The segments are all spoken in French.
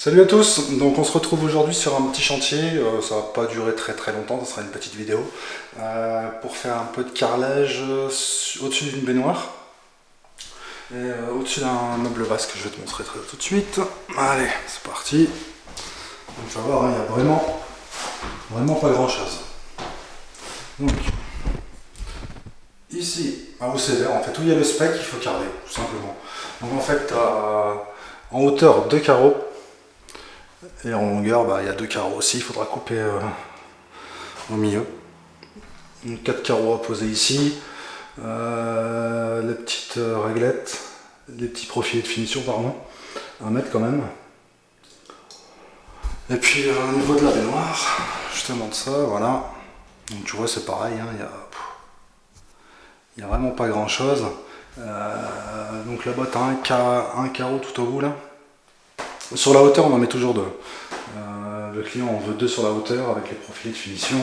Salut à tous, donc on se retrouve aujourd'hui sur un petit chantier, ça va pas durer très longtemps, ça sera une petite vidéo, pour faire un peu de carrelage au-dessus d'une baignoire et au-dessus d'un meuble vasque que je vais te montrer tout de suite. Allez, c'est parti. Donc tu vas voir, il n'y a vraiment pas grand chose. Donc ici, à OCR, en fait, où il y a le spec, il faut carrer, tout simplement. Donc en fait, en hauteur 2 carreaux. Et en longueur, il y a 2 carreaux aussi, il faudra couper au milieu. Donc 4 carreaux à poser ici, les petites réglettes, les petits profilés de finition, pardon, à mettre quand même. Et puis au niveau de la baignoire, je te montre ça, voilà. Donc tu vois, c'est pareil, hein, il n'y a vraiment pas grand chose. Donc là-bas, tu as un carreau tout au bout là. Sur la hauteur, on en met toujours 2. Le client en veut 2 sur la hauteur avec les profilés de finition.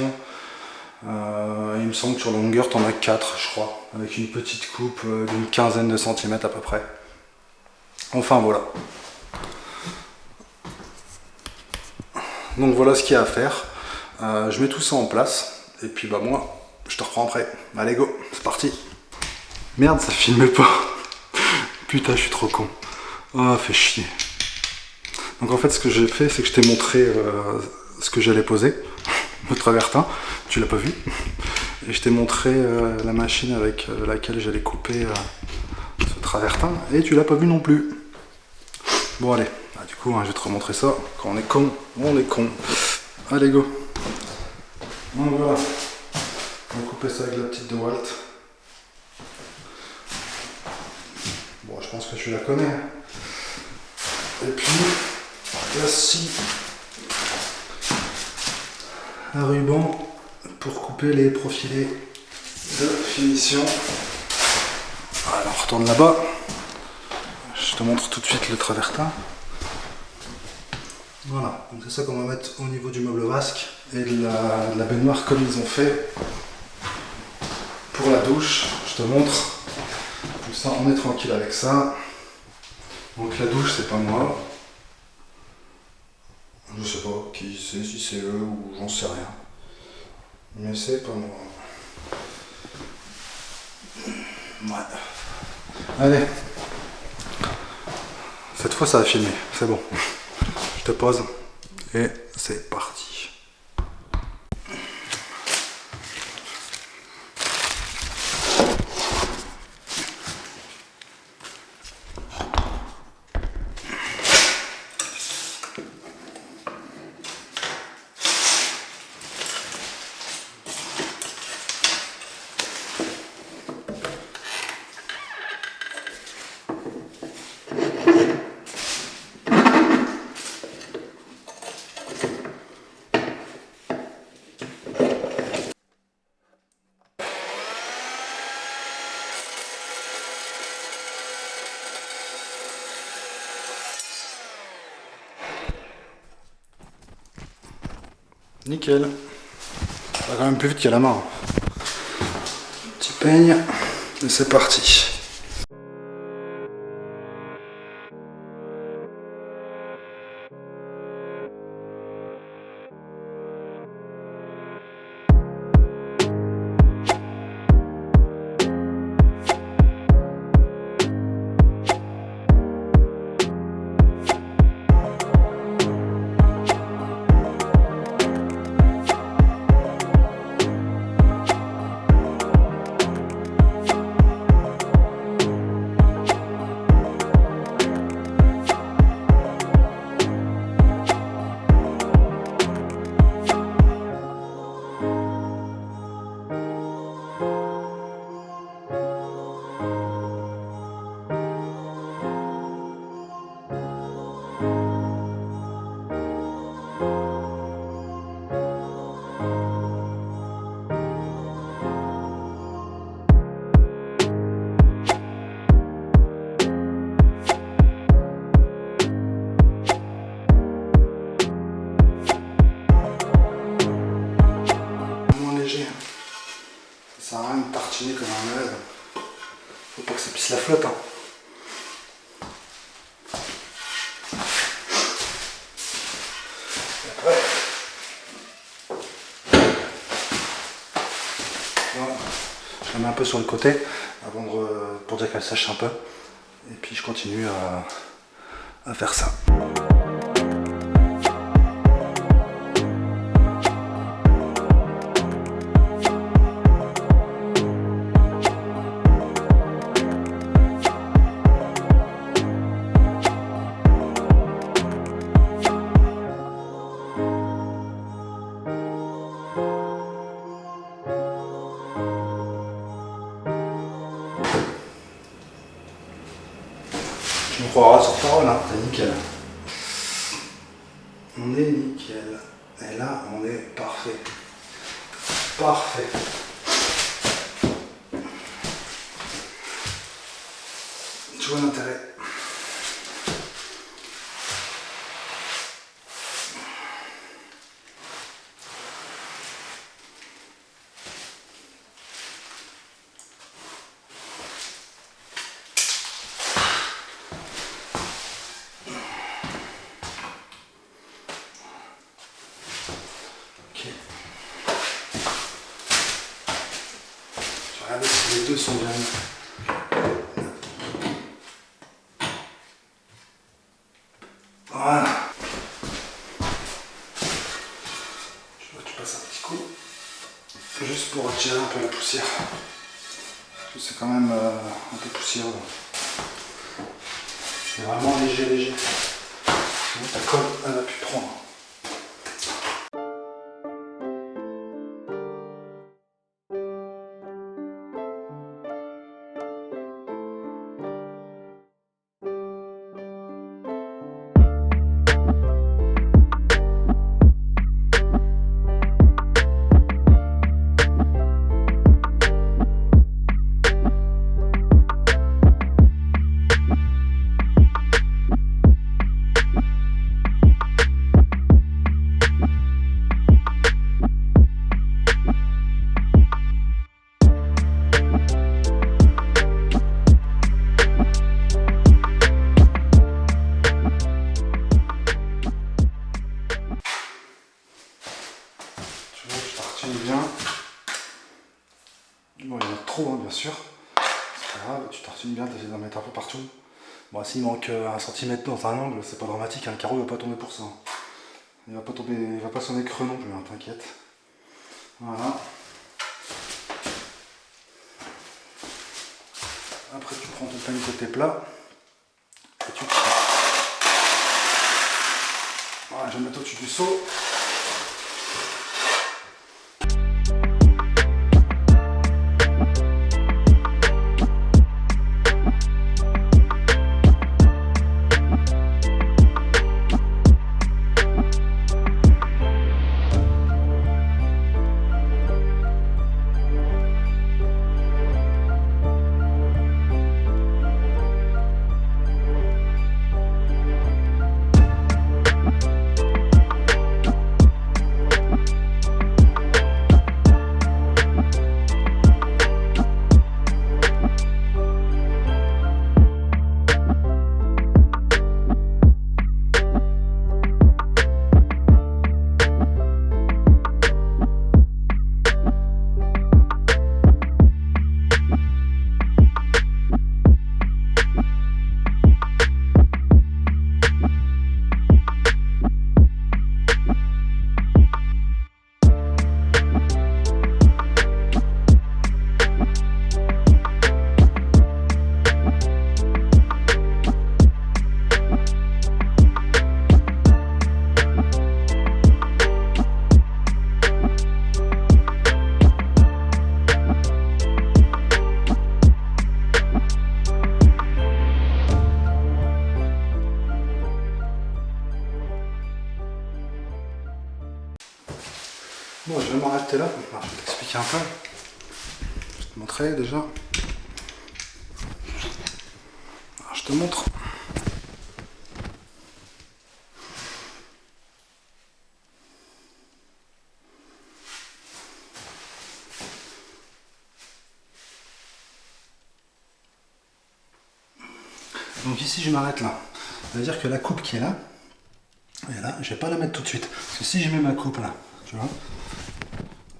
Il me semble que sur la longueur, tu en as 4, je crois, avec une petite coupe d'une quinzaine de centimètres à peu près. Enfin voilà. Donc voilà ce qu'il y a à faire. Je mets tout ça en place. Et puis moi, je te reprends après. Allez go, c'est parti. Merde, ça filmait pas. Putain, je suis trop con. Oh, fait chier. Donc en fait, ce que j'ai fait, c'est que je t'ai montré ce que j'allais poser, le travertin, tu l'as pas vu, et je t'ai montré la machine avec laquelle j'allais couper ce travertin, et tu l'as pas vu non plus. Bon allez, du coup, je vais te remontrer ça. Quand on est con, on est con. Allez go. Donc voilà, on va couper ça avec la petite DeWalt. Bon, je pense que tu la connais. Et puis voici un ruban pour couper les profilés de finition. Alors on retourne là-bas. Je te montre tout de suite le travertin. Voilà, donc c'est ça qu'on va mettre au niveau du meuble vasque et de la baignoire comme ils ont fait pour la douche. Je te montre. Comme ça on est tranquille avec ça. Donc la douche c'est pas moi. Je sais pas qui c'est, si c'est eux ou j'en sais rien. Mais c'est pas moi. Ouais. Allez. Cette fois ça a filmé, c'est bon. Je te pose et c'est parti. Nickel. Ça va quand même plus vite qu'à la main. Petit peigne et c'est parti. Ça sert à rien de tartiner comme un malade. Faut pas que ça pisse la flotte. Hein. Voilà. Je la mets un peu sur le côté avant pour dire qu'elle sèche un peu. Et puis je continue à faire ça. Tu me croiras sur parole, hein, c'est nickel. On est nickel. Et là, on est parfait. Parfait. Tu vois l'intérêt. Regardez si les deux sont bien mis. Voilà. Tu passes un petit coup. Juste pour retirer un peu la poussière. Parce que c'est quand même un peu poussiéreux. C'est vraiment léger, léger. Sinon ta colle, elle va plus prendre. Bien. Bon, il y en a trop, hein, bien sûr. C'est pas grave, tu tartines bien, tu essaies d'en mettre un peu partout. Bon, s'il manque 1 cm dans un angle, c'est pas dramatique, hein, le carreau il va pas tomber pour ça. Il va pas tomber, il va pas sonner creux non plus, hein, t'inquiète. Voilà. Après, tu prends ton pain côté plat et tu tires. Voilà, je vais me mettre au-dessus du seau. Bon, je vais m'arrêter là. Alors, je vais t'expliquer un peu. Je vais te montrer déjà. Alors, je te montre. Donc ici, je m'arrête là. Ça veut dire que la coupe qui est là, et là, je vais pas la mettre tout de suite. Parce que si je mets ma coupe là, tu vois,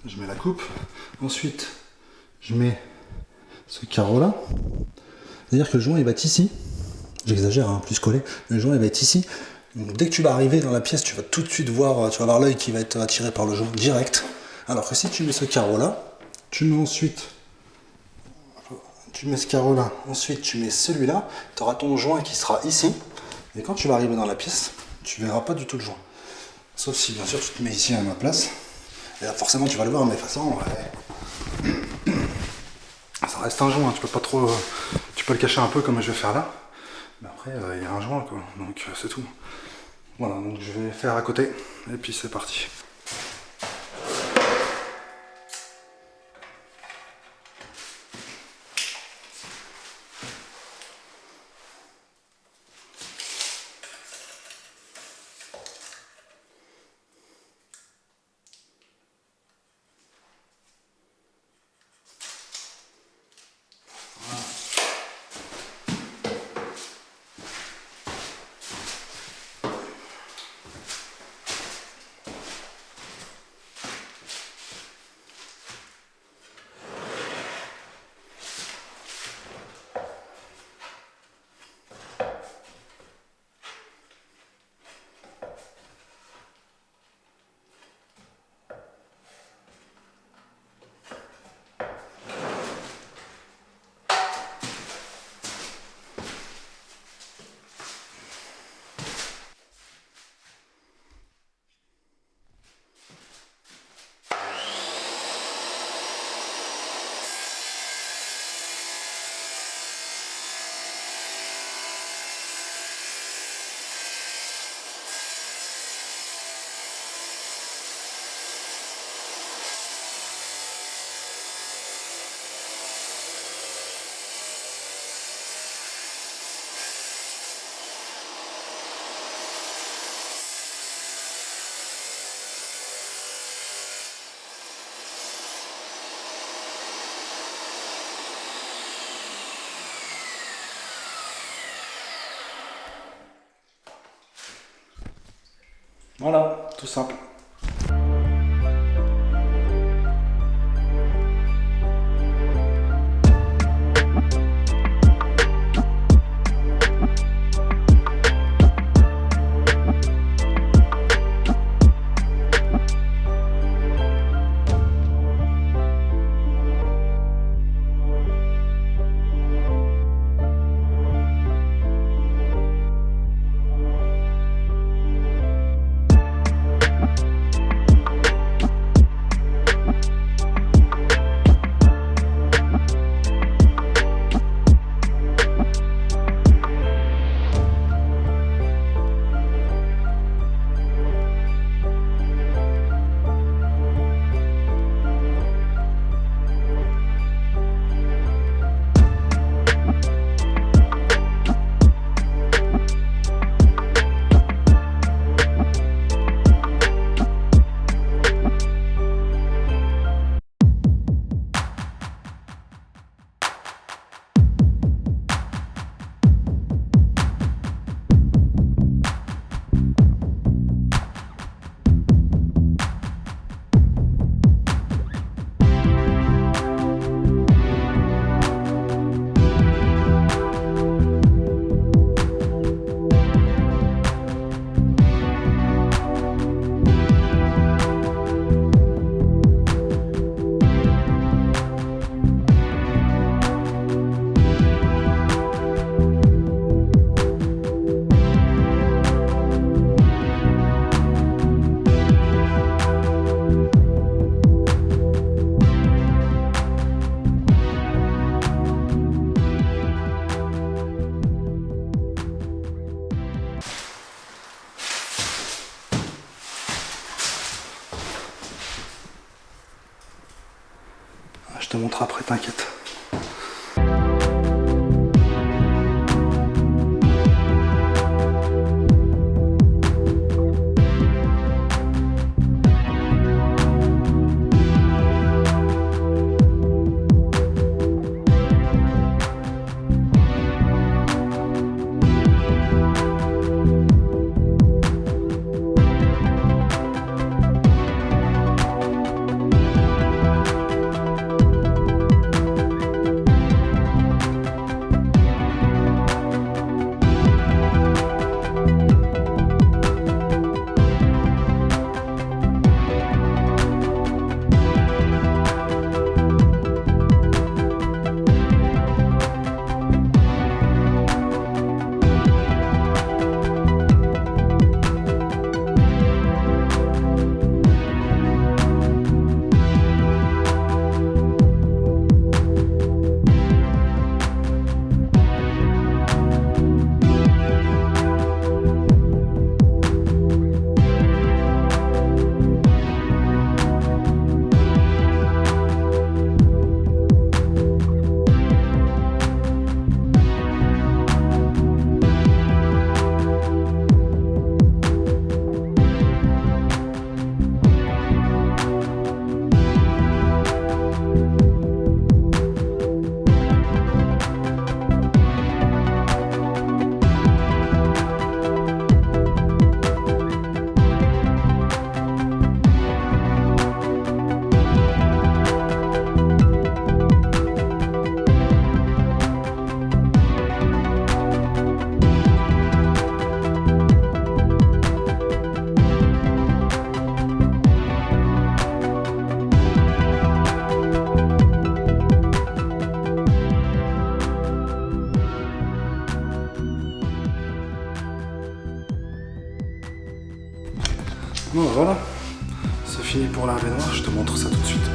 je mets la coupe, ensuite je mets ce carreau là. C'est-à-dire que le joint il va être ici. J'exagère, hein, plus collé. Le joint il va être ici. Donc dès que tu vas arriver dans la pièce, tu vas tout de suite voir, tu vas voir l'œil qui va être attiré par le joint direct. Alors que si tu mets ce carreau là, tu mets ensuite, tu mets ce carreau là, ensuite tu mets celui-là, tu auras ton joint qui sera ici. Et quand tu vas arriver dans la pièce, tu verras pas du tout le joint. Sauf si bien sûr tu te mets ici à ma place. Et là forcément tu vas le voir, mais de toute façon, ça reste un joint, tu peux pas trop, tu peux le cacher un peu comme je vais faire là. Mais après il y a un joint quoi, donc c'est tout. Voilà, donc je vais faire à côté, et puis c'est parti. Voilà, tout simple. Je te montre après, t'inquiète. voilà, c'est fini pour la baignoire, je te montre ça tout de suite.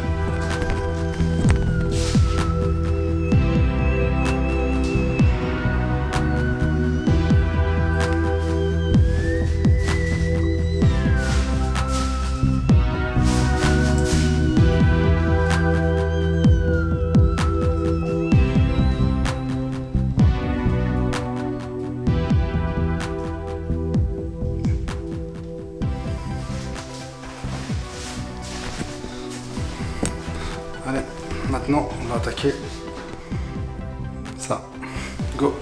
Allez, maintenant on va attaquer ça. Go!